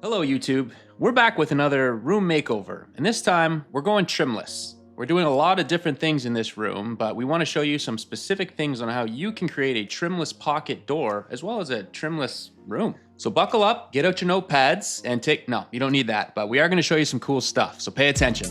Hello YouTube, we're back with another room makeover, and this time we're going trimless. We're doing a lot of different things in this room, but we want to show you some specific things on how you can create a trimless pocket door as well as a trimless room. So buckle up, get out your notepads, and no, you don't need that, but we are going to show you some cool stuff, so pay attention.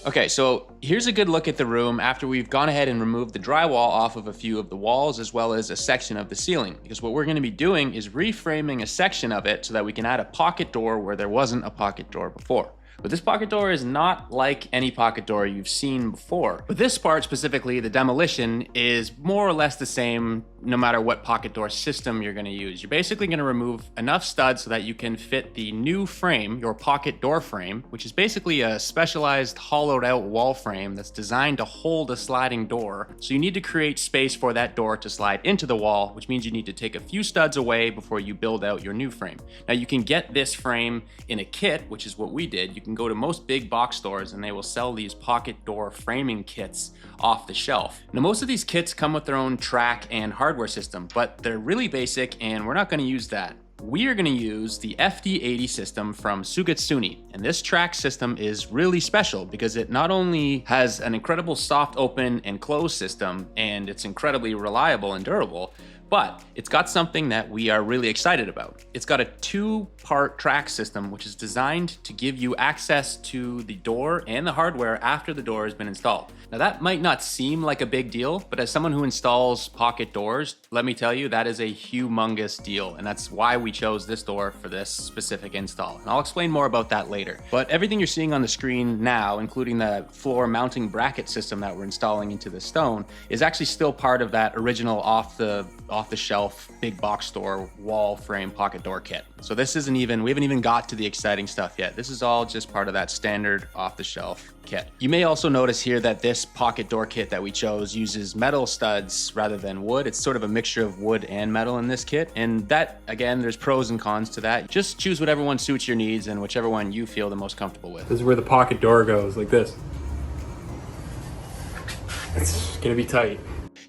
Okay, so here's a good look at the room after we've gone ahead and removed the drywall off of a few of the walls as well as a section of the ceiling. Because what we're gonna be doing is reframing a section of it so that we can add a pocket door where there wasn't a pocket door before. But this pocket door is not like any pocket door you've seen before. But this part specifically, the Demolition, is more or less the same no matter what pocket door system you're gonna use. You're basically gonna remove enough studs so that you can fit the new frame, your pocket door frame, which is basically a specialized hollowed out wall frame that's designed to hold a sliding door. So you need to create space for that door to slide into the wall, which means you need to take a few studs away before you build out your new frame. Now you can get this frame in a kit, which is what we did. You can go to most big box stores and they will sell these pocket door framing kits off the shelf. Now most of these kits come with their own track and hardware system, but they're really basic and we're not going to use that. We are going to use the FD80 system from Sugatsune, and this track system is really special because it not only has an incredible soft open and close system and it's incredibly reliable and durable, but it's got something that we are really excited about. It's got a two-part track system which is designed to give you access to the door and the hardware after the door has been installed. Now that might not seem like a big deal, but as someone who installs pocket doors, let me tell you, that is a humongous deal, and that's why we chose this door for this specific install. And I'll explain more about that later. But everything you're seeing on the screen now, including the floor mounting bracket system that we're installing into the stone, is actually still part of that original off-the-shelf big box store wall frame pocket door kit. So this isn't even, we haven't even got to the exciting stuff yet. This is all just part of that standard off-the-shelf kit. You may also notice here that this pocket door kit that we chose uses metal studs rather than wood. It's sort of a mixture of wood and metal in this kit. And that, again, there's pros and cons to that. Just choose whatever one suits your needs and whichever one you feel the most comfortable with. This is where the pocket door goes, like this. It's gonna be tight.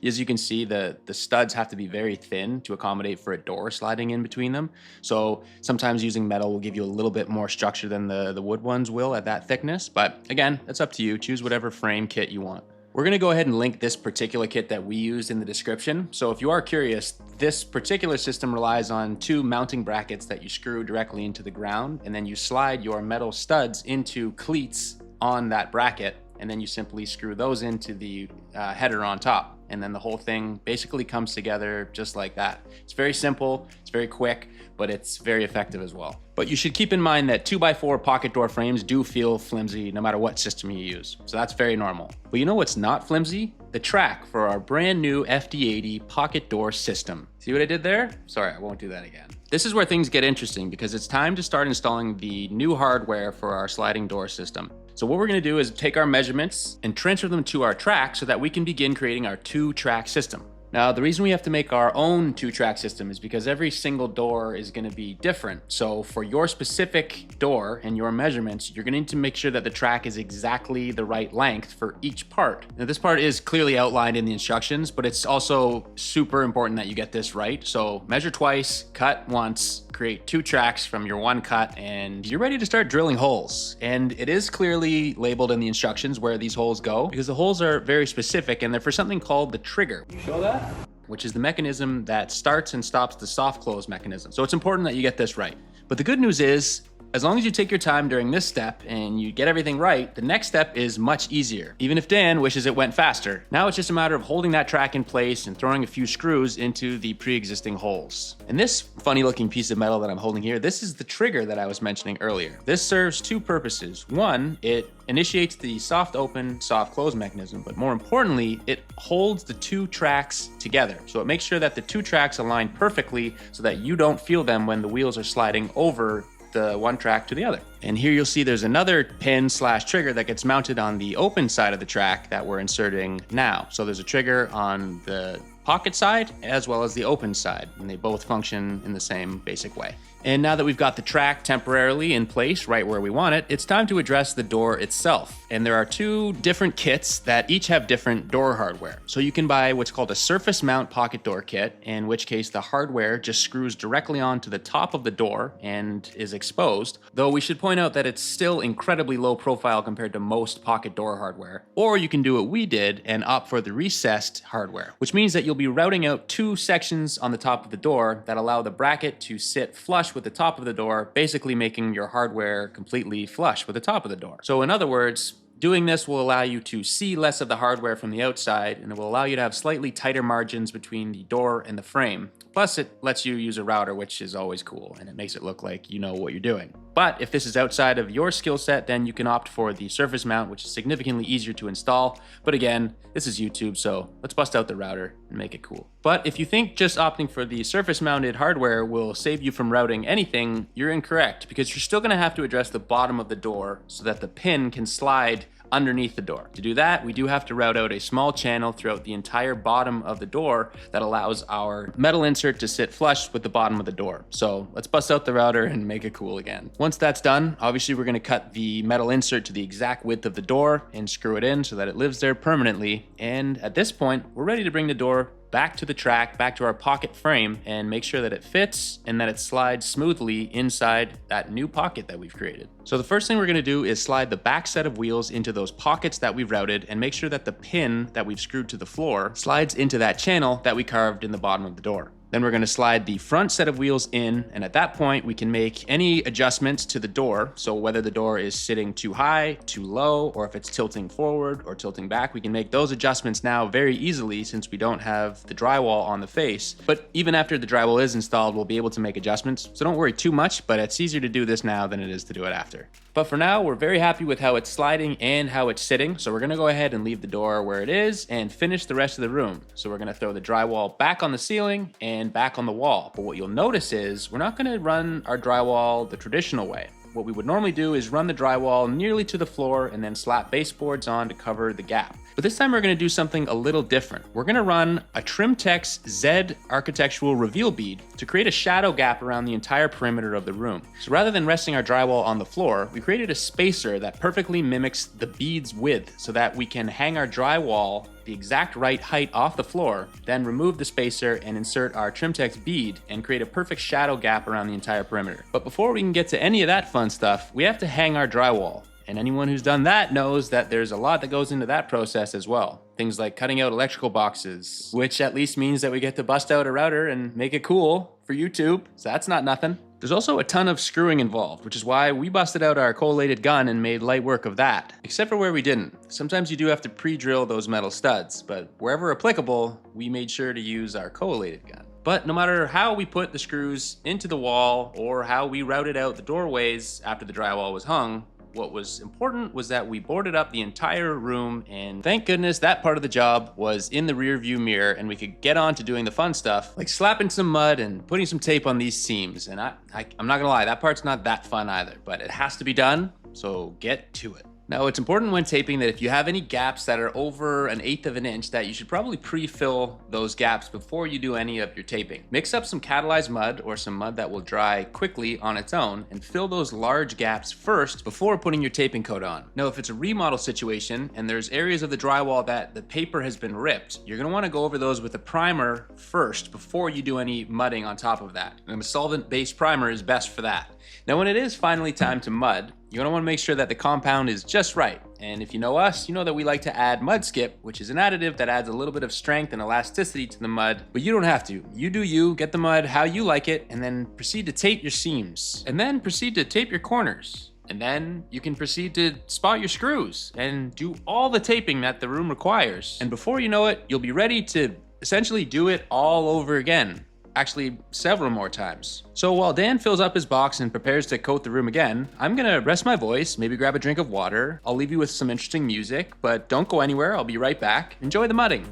As you can see, the studs have to be very thin to accommodate for a door sliding in between them. So sometimes using metal will give you a little bit more structure than the wood ones will at that thickness. But again, that's up to you. Choose whatever frame kit you want. We're gonna go ahead and link this particular kit that we used in the description. So if you are curious, this particular system relies on two mounting brackets that you screw directly into the ground, and then you slide your metal studs into cleats on that bracket, and then you simply screw those into the header on top. And then the whole thing basically comes together just like that. It's very simple, it's very quick, but it's very effective as well. But you should keep in mind that 2x4 pocket door frames do feel flimsy no matter what system you use. So that's very normal. But you know what's not flimsy? The track for our brand new FD80 pocket door system. See what I did there? Sorry, I won't do that again. This is where things get interesting because it's time to start installing the new hardware for our sliding door system. So what we're gonna do is take our measurements and transfer them to our track so that we can begin creating our two-track system. Now, the reason we have to make our own two-track system is because every single door is gonna be different. So for your specific door and your measurements, you're gonna need to make sure that the track is exactly the right length for each part. Now, this part is clearly outlined in the instructions, but it's also super important that you get this right. So measure twice, cut once, create two tracks from your one cut, and you're ready to start drilling holes. And it is clearly labeled in the instructions where these holes go because the holes are very specific and they're for something called the trigger. You show that? Which is the mechanism that starts and stops the soft close mechanism. So it's important that you get this right. But the good news is, as long as you take your time during this step and you get everything right, the next step is much easier, even if Dan wishes it went faster. Now it's just a matter of holding that track in place and throwing a few screws into the pre-existing holes. And this funny looking piece of metal that I'm holding here, this is the trigger that I was mentioning earlier. This serves two purposes. One, it initiates the soft open, soft close mechanism, but more importantly, it holds the two tracks together. So it makes sure that the two tracks align perfectly so that you don't feel them when the wheels are sliding over the one track to the other. And here you'll see there's another pin slash trigger that gets mounted on the open side of the track that we're inserting now. So there's a trigger on the pocket side as well as the open side, and they both function in the same basic way. And now that we've got the track temporarily in place right where we want it, it's time to address the door itself. And there are two different kits that each have different door hardware. So you can buy what's called a surface mount pocket door kit, in which case the hardware just screws directly onto the top of the door and is exposed. Though we should point out that it's still incredibly low profile compared to most pocket door hardware. Or you can do what we did and opt for the recessed hardware, which means that you'll be routing out two sections on the top of the door that allow the bracket to sit flush with the top of the door, basically making your hardware completely flush with the top of the door. So in other words, doing this will allow you to see less of the hardware from the outside, and it will allow you to have slightly tighter margins between the door and the frame. Plus, it lets you use a router, which is always cool, and it makes it look like you know what you're doing. But if this is outside of your skill set, then you can opt for the surface mount, which is significantly easier to install. But again, this is YouTube, so let's bust out the router and make it cool. But if you think just opting for the surface mounted hardware will save you from routing anything, you're incorrect, because you're still gonna have to address the bottom of the door so that the pin can slide underneath the door. To do that, we do have to route out a small channel throughout the entire bottom of the door that allows our metal insert to sit flush with the bottom of the door. So let's bust out the router and make it cool again. Once that's done, obviously we're going to cut the metal insert to the exact width of the door and screw it in so that it lives there permanently. And at this point, we're ready to bring the door back to the track, back to our pocket frame, and make sure that it fits and that it slides smoothly inside that new pocket that we've created. So the first thing we're gonna do is slide the back set of wheels into those pockets that we've routed and make sure that the pin that we've screwed to the floor slides into that channel that we carved in the bottom of the door. Then we're gonna slide the front set of wheels in, and at that point we can make any adjustments to the door. So whether the door is sitting too high, too low, or if it's tilting forward or tilting back, we can make those adjustments now very easily since we don't have the drywall on the face. But even after the drywall is installed, we'll be able to make adjustments. So don't worry too much, but it's easier to do this now than it is to do it after. But for now, we're very happy with how it's sliding and how it's sitting. So we're gonna go ahead and leave the door where it is and finish the rest of the room. So we're gonna throw the drywall back on the ceiling and back on the wall. But what you'll notice is we're not gonna run our drywall the traditional way. What we would normally do is run the drywall nearly to the floor and then slap baseboards on to cover the gap. But this time we're gonna do something a little different. We're gonna run a Trim-Tex Z architectural reveal bead to create a shadow gap around the entire perimeter of the room. So rather than resting our drywall on the floor, we created a spacer that perfectly mimics the bead's width so that we can hang our drywall the exact right height off the floor, then remove the spacer and insert our Trim-Tex bead and create a perfect shadow gap around the entire perimeter. But before we can get to any of that fun stuff, we have to hang our drywall. And anyone who's done that knows that there's a lot that goes into that process as well. Things like cutting out electrical boxes, which at least means that we get to bust out a router and make it cool for YouTube, so that's not nothing. There's also a ton of screwing involved, which is why we busted out our collated gun and made light work of that, except for where we didn't. Sometimes you do have to pre-drill those metal studs, but wherever applicable, we made sure to use our collated gun. But no matter how we put the screws into the wall or how we routed out the doorways after the drywall was hung, what was important was that we boarded up the entire room, and thank goodness that part of the job was in the rear view mirror and we could get on to doing the fun stuff like slapping some mud and putting some tape on these seams. And I'm not gonna lie, that part's not that fun either, but it has to be done, so get to it. Now, it's important when taping that if you have any gaps that are over 1/8 of an inch, that you should probably pre-fill those gaps before you do any of your taping. Mix up some catalyzed mud or some mud that will dry quickly on its own and fill those large gaps first before putting your taping coat on. Now, if it's a remodel situation and there's areas of the drywall that the paper has been ripped, you're gonna wanna go over those with a primer first before you do any mudding on top of that. And a solvent-based primer is best for that. Now, when it is finally time to mud, you're gonna wanna make sure that the compound is just right. And if you know us, you know that we like to add mud skip, which is an additive that adds a little bit of strength and elasticity to the mud, but you don't have to. You do you, get the mud how you like it, and then proceed to tape your seams. And then proceed to tape your corners. And then you can proceed to spot your screws and do all the taping that the room requires. And before you know it, you'll be ready to essentially do it all over again. Actually, several more times. So while Dan fills up his box and prepares to coat the room again, I'm gonna rest my voice, maybe grab a drink of water. I'll leave you with some interesting music, but don't go anywhere, I'll be right back. Enjoy the mudding.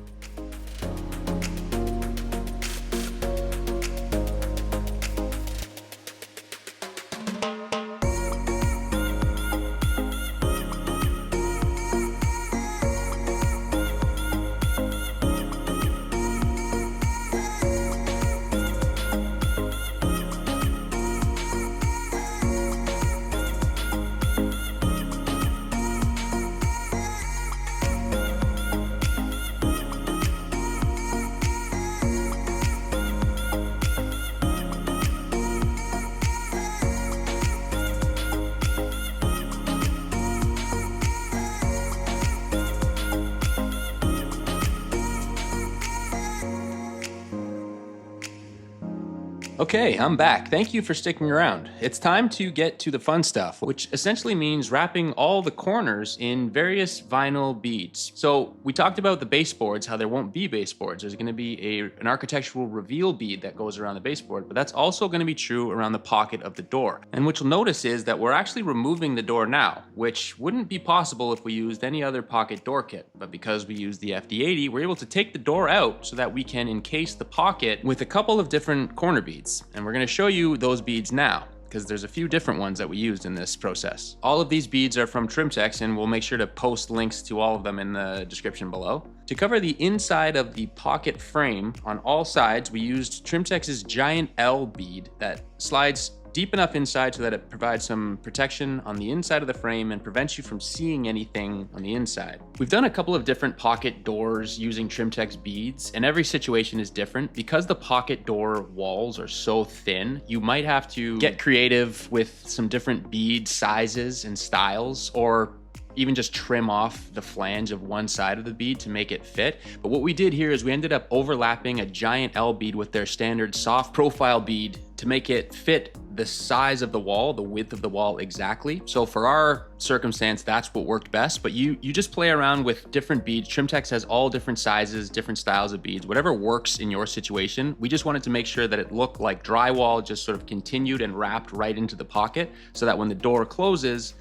Okay, I'm back. Thank you for sticking around. It's time to get to the fun stuff, which essentially means wrapping all the corners in various vinyl beads. So we talked about the baseboards, how there won't be baseboards. There's going to be an architectural reveal bead that goes around the baseboard, but that's also going to be true around the pocket of the door. And what you'll notice is that we're actually removing the door now, which wouldn't be possible if we used any other pocket door kit. But because we use the FD80, we're able to take the door out so that we can encase the pocket with a couple of different corner beads. And we're going to show you those beads now, because there's a few different ones that we used in this process. All of these beads are from Trim-Tex, and we'll make sure to post links to all of them in the description below. To cover the inside of the pocket frame on all sides, we used Trim-Tex's giant L bead that slides deep enough inside so that it provides some protection on the inside of the frame and prevents you from seeing anything on the inside. We've done a couple of different pocket doors using Trim-Tex beads, and every situation is different. Because the pocket door walls are so thin, you might have to get creative with some different bead sizes and styles, or even just trim off the flange of one side of the bead to make it fit. But what we did here is we ended up overlapping a giant L bead with their standard soft profile bead to make it fit the size of the wall, the width of the wall exactly. So for our circumstance, that's what worked best, but you just play around with different beads. Trim-Tex has all different sizes, different styles of beads, whatever works in your situation. We just wanted to make sure that it looked like drywall just sort of continued and wrapped right into the pocket so that when the door closes,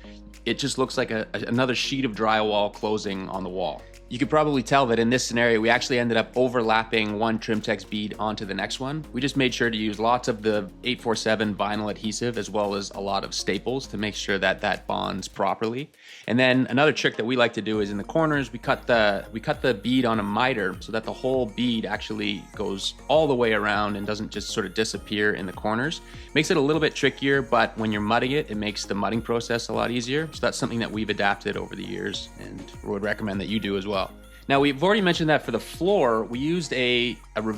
it just looks like another sheet of drywall closing on the wall. You could probably tell that in this scenario, we actually ended up overlapping one Trim-Tex bead onto the next one. We just made sure to use lots of the 847 vinyl adhesive as well as a lot of staples to make sure that that bonds properly. And then another trick that we like to do is in the corners, we cut the bead on a miter so that the whole bead actually goes all the way around and doesn't just sort of disappear in the corners. Makes it a little bit trickier, but when you're mudding it, it makes the mudding process a lot easier. So that's something that we've adapted over the years and would recommend that you do as well. Now, we've already mentioned that for the floor, we used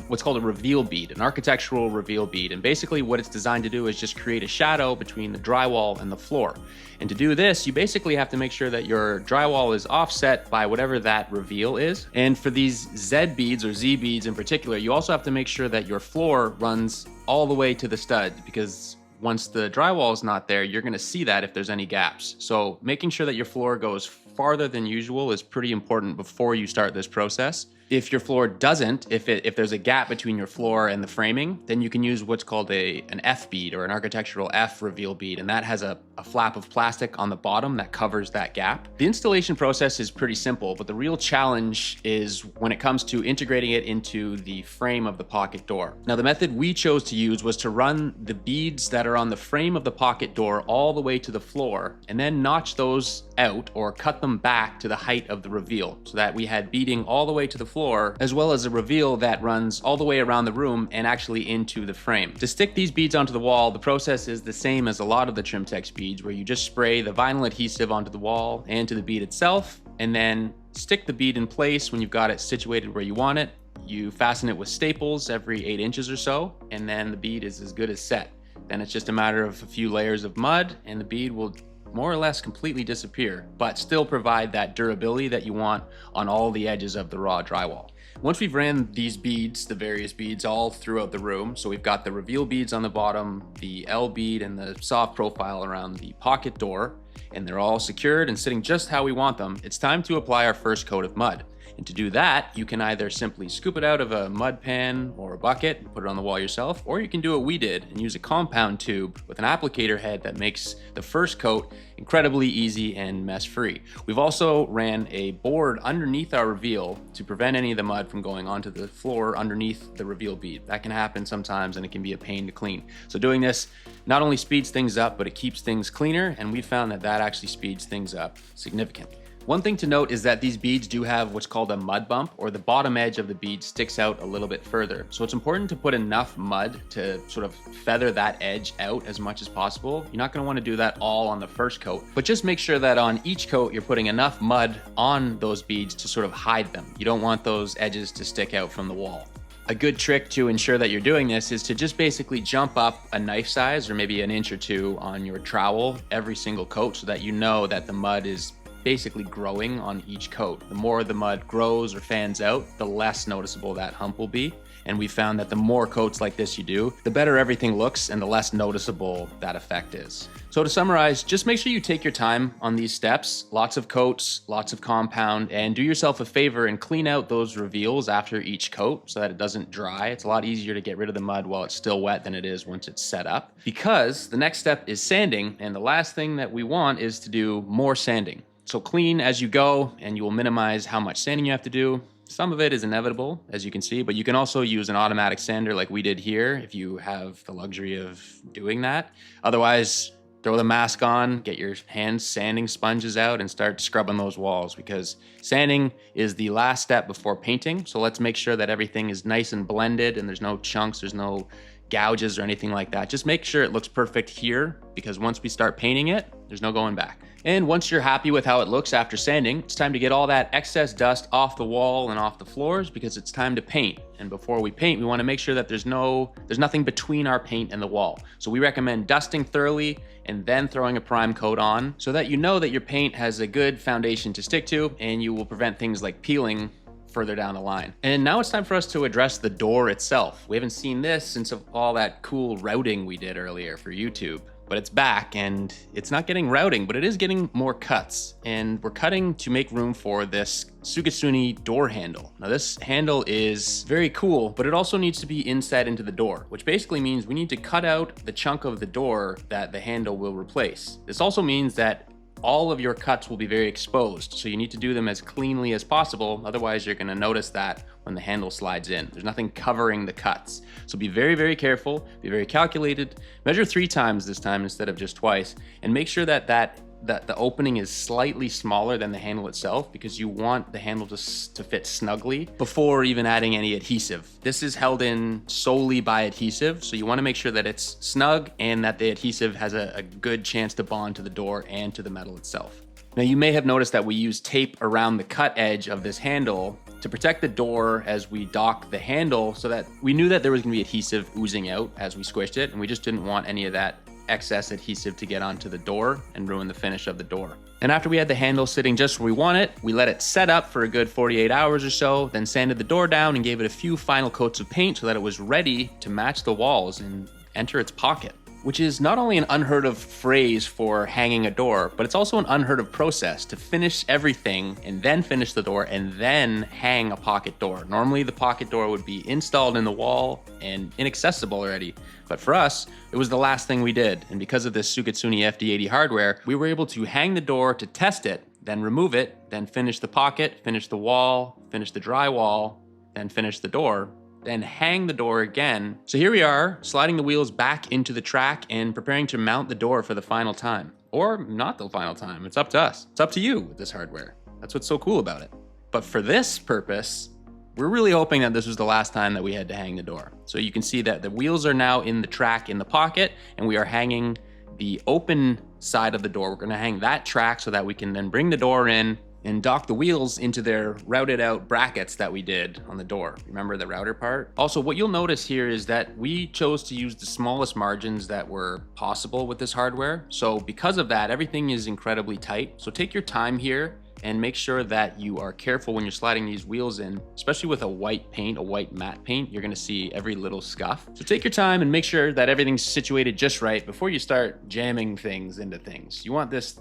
what's called a reveal bead, an architectural reveal bead. And basically what it's designed to do is just create a shadow between the drywall and the floor. And to do this, you basically have to make sure that your drywall is offset by whatever that reveal is. And for these Z beads or Z beads in particular, you also have to make sure that your floor runs all the way to the stud, because once the drywall is not there, you're going to see that if there's any gaps. So making sure that your floor goes farther than usual is pretty important before you start this process. If your floor doesn't, if there's a gap between your floor and the framing, then you can use what's called an F bead or an architectural F reveal bead, and that has a flap of plastic on the bottom that covers that gap. The installation process is pretty simple, but the real challenge is when it comes to integrating it into the frame of the pocket door. Now, the method we chose to use was to run the beads that are on the frame of the pocket door all the way to the floor, and then notch those out or cut them back to the height of the reveal so that we had beading all the way to the floor, as well as a reveal that runs all the way around the room and actually into the frame. To stick these beads onto the wall, the process is the same as a lot of the Trim-Tex beads, where you just spray the vinyl adhesive onto the wall and to the bead itself, and then stick the bead in place when you've got it situated where you want it. You fasten it with staples every 8 inches or so, and then the bead is as good as set. Then it's just a matter of a few layers of mud, and the bead will more or less completely disappear, but still provide that durability that you want on all the edges of the raw drywall. Once we've ran these beads, the various beads all throughout the room, so we've got the reveal beads on the bottom, the L bead and the soft profile around the pocket door, and they're all secured and sitting just how we want them, it's time to apply our first coat of mud. And to do that, you can either simply scoop it out of a mud pan or a bucket and put it on the wall yourself, or you can do what we did and use a compound tube with an applicator head that makes the first coat incredibly easy and mess-free. We've also ran a board underneath our reveal to prevent any of the mud from going onto the floor underneath the reveal bead. That can happen sometimes and it can be a pain to clean. So doing this not only speeds things up, but it keeps things cleaner, and we found that that actually speeds things up significantly. One thing to note is that these beads do have what's called a mud bump, or the bottom edge of the bead sticks out a little bit further. So it's important to put enough mud to sort of feather that edge out as much as possible. You're not going to want to do that all on the first coat, but just make sure that on each coat you're putting enough mud on those beads to sort of hide them. You don't want those edges to stick out from the wall. A good trick to ensure that you're doing this is to just basically jump up a knife size or maybe an inch or two on your trowel every single coat so that you know that the mud is basically growing on each coat. The more the mud grows or fans out, the less noticeable that hump will be. And we found that the more coats like this you do, the better everything looks and the less noticeable that effect is. So to summarize, just make sure you take your time on these steps, lots of coats, lots of compound, and do yourself a favor and clean out those reveals after each coat so that it doesn't dry. It's a lot easier to get rid of the mud while it's still wet than it is once it's set up, because the next step is sanding, and the last thing that we want is to do more sanding. So clean as you go, and you will minimize how much sanding you have to do. Some of it is inevitable, as you can see, but you can also use an automatic sander like we did here if you have the luxury of doing that. Otherwise, throw the mask on, get your hand sanding sponges out, and start scrubbing those walls, because sanding is the last step before painting. So let's make sure that everything is nice and blended and there's no chunks, there's no gouges or anything like that. Just make sure it looks perfect here, because once we start painting it, there's no going back. And once you're happy with how it looks after sanding, it's time to get all that excess dust off the wall and off the floors, because it's time to paint. And before we paint, we want to make sure that there's nothing between our paint and the wall. So we recommend dusting thoroughly and then throwing a prime coat on, so that you know that your paint has a good foundation to stick to, and you will prevent things like peeling further down the line. And now it's time for us to address the door itself. We haven't seen this since all that cool routing we did earlier for YouTube. But it's back, and it's not getting routing, but it is getting more cuts. And we're cutting to make room for this Sugatsune door handle. Now this handle is very cool, but it also needs to be inset into the door, which basically means we need to cut out the chunk of the door that the handle will replace. This also means that all of your cuts will be very exposed, so you need to do them as cleanly as possible. Otherwise, you're going to notice that when the handle slides in. There's nothing covering the cuts. So be very, very careful, be very calculated. Measure 3 times this time instead of just twice, and make sure that the opening is slightly smaller than the handle itself, because you want the handle to fit snugly before even adding any adhesive. This is held in solely by adhesive, so you want to make sure that it's snug and that the adhesive has a good chance to bond to the door and to the metal itself. Now you may have noticed that we use tape around the cut edge of this handle to protect the door as we dock the handle, so that we knew that there was going to be adhesive oozing out as we squished it, and we just didn't want any of that excess adhesive to get onto the door and ruin the finish of the door. And after we had the handle sitting just where we want it, we let it set up for a good 48 hours or so, then sanded the door down and gave it a few final coats of paint so that it was ready to match the walls and enter its pocket. Which is not only an unheard of phrase for hanging a door, but it's also an unheard of process to finish everything and then finish the door and then hang a pocket door. Normally the pocket door would be installed in the wall and inaccessible already. But for us, it was the last thing we did. And because of this Sugatsune FD80 hardware, we were able to hang the door to test it, then remove it, then finish the pocket, finish the wall, finish the drywall, then finish the door, then hang the door again. So here we are, sliding the wheels back into the track and preparing to mount the door for the final time. Or not the final time, it's up to us. It's up to you with this hardware. That's what's so cool about it. But for this purpose, we're really hoping that this was the last time that we had to hang the door. So you can see that the wheels are now in the track in the pocket, and we are hanging the open side of the door. We're gonna hang that track so that we can then bring the door in and dock the wheels into their routed out brackets that we did on the door. Remember the router part? Also, what you'll notice here is that we chose to use the smallest margins that were possible with this hardware. So because of that, everything is incredibly tight. So take your time here and make sure that you are careful when you're sliding these wheels in, especially with a white paint, a white matte paint. You're gonna see every little scuff. So take your time and make sure that everything's situated just right before you start jamming things into things. You want this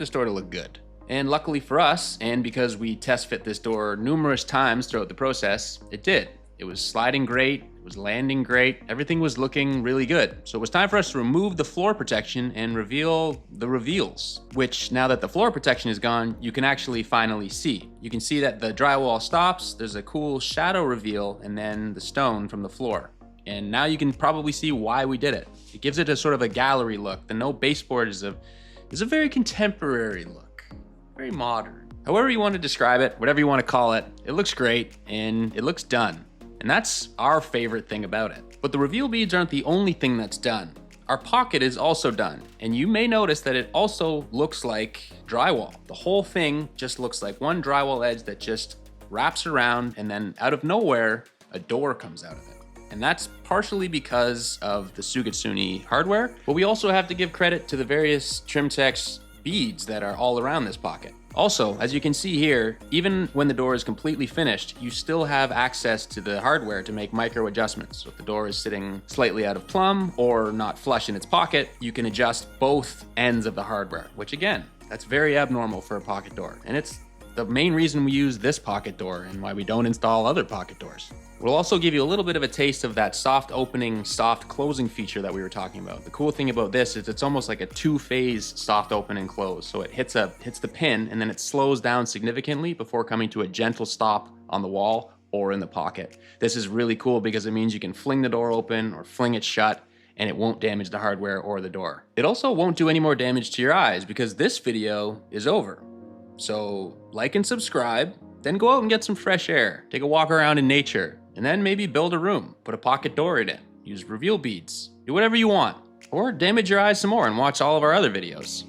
door to look good. And luckily for us, and because we test fit this door numerous times throughout the process, it did. It was sliding great, it was landing great, everything was looking really good. So it was time for us to remove the floor protection and reveal the reveals, which now that the floor protection is gone, you can actually finally see. You can see that the drywall stops, there's a cool shadow reveal, and then the stone from the floor. And now you can probably see why we did it. It gives it a sort of a gallery look. The no baseboard is a very contemporary look. Very modern. However you want to describe it, whatever you want to call it, it looks great and it looks done. And that's our favorite thing about it. But the reveal beads aren't the only thing that's done. Our pocket is also done. And you may notice that it also looks like drywall. The whole thing just looks like one drywall edge that just wraps around, and then out of nowhere, a door comes out of it. And that's partially because of the Sugatsune hardware, but we also have to give credit to the various Trim-Tex beads that are all around this pocket. Also, as you can see here, even when the door is completely finished, you still have access to the hardware to make micro adjustments. So if the door is sitting slightly out of plumb or not flush in its pocket, you can adjust both ends of the hardware, which again, that's very abnormal for a pocket door. And it's the main reason we use this pocket door and why we don't install other pocket doors. We'll also give you a little bit of a taste of that soft opening, soft closing feature that we were talking about. The cool thing about this is it's almost like a two-phase soft open and close. So it hits the pin and then it slows down significantly before coming to a gentle stop on the wall or in the pocket. This is really cool because it means you can fling the door open or fling it shut and it won't damage the hardware or the door. It also won't do any more damage to your eyes because this video is over. So like and subscribe, then go out and get some fresh air, take a walk around in nature, and then maybe build a room, put a pocket door in it, use reveal beads, do whatever you want, or damage your eyes some more and watch all of our other videos.